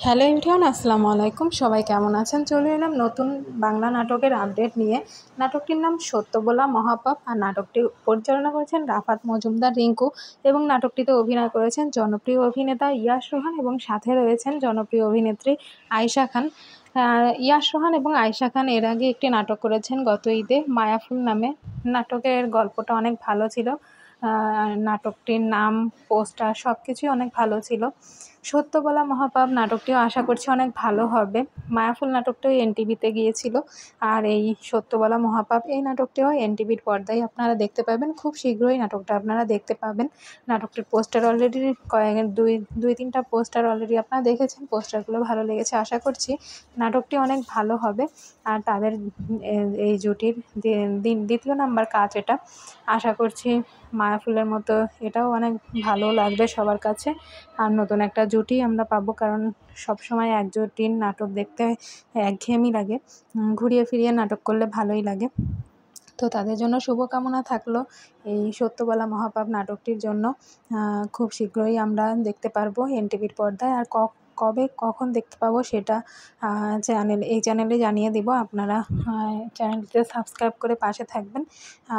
Hello everyone, আসসালামু আলাইকুম। সবাই কেমন আছেন? চলে এলাম নতুন বাংলা নাটকের আপডেট নিয়ে। নাটকটির নাম সত্য বলা মহাপাপ, আর নাটকটি পরিচালনা করেছেন রাফাত মজুমদার রিংকু এবং নাটকটিতে অভিনয় করেছেন জনপ্রিয় অভিনেতা ইয়াশ রোহান এবং সাথে রয়েছেন জনপ্রিয় অভিনেত্রী আয়েশা খান। ইয়াশ রোহান এবং আয়েশা খান এর আগে একটি নাটক করেছেন গত ঈদে, মায়াফুল নামে। নাটকের গল্পটা অনেক ভালো ছিল। নাটকটির নাম, পোস্টার সব কিছুই অনেক ভালো ছিল। সত্য বলা মহাপাপ নাটকটিও আশা করছি অনেক ভালো হবে। মায়াফুল নাটকটাও এনটিভিতে গিয়েছিল, আর এই সত্য বলা মহাপাপ এই নাটকটিও এনটিভির পর্দায় আপনারা দেখতে পাবেন। খুব শীঘ্রই নাটকটা আপনারা দেখতে পাবেন। নাটকটির পোস্টার অলরেডি দুই তিনটা পোস্টার অলরেডি আপনারা দেখেছেন। পোস্টারগুলো ভালো লেগেছে, আশা করছি নাটকটি অনেক ভালো হবে। আর তাদের এই জুটির দ্বিতীয় নাম্বার কাজ এটা। আশা করছি মায়াফুলের মতো এটাও অনেক ভালো লাগবে সবার কাছে। আর নতুন একটা জুটি আমরা পাবো, কারণ সবসময় এক জুটির নাটক দেখতে একঘেয়েমি লাগে। ঘুরিয়ে ফিরিয়ে নাটক করলে ভালোই লাগে। তো তাদের জন্য শুভকামনা থাকলো এই সত্য বলা মহাপাপ নাটকটির জন্য। খুব শীঘ্রই আমরা দেখতে পারবো এনটিভির পর্দায়। আর কবে কখন দেখতে পাবো সেটা এই চ্যানেলে জানিয়ে দিব। আপনারা চ্যানেলটিতে সাবস্ক্রাইব করে পাশে থাকবেন।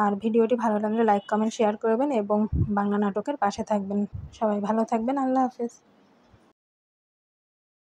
আর ভিডিওটি ভালো লাগলে লাইক কমেন্ট শেয়ার করবেন এবং বাংলা নাটকের পাশে থাকবেন। সবাই ভালো থাকবেন। আল্লাহ হাফেজ।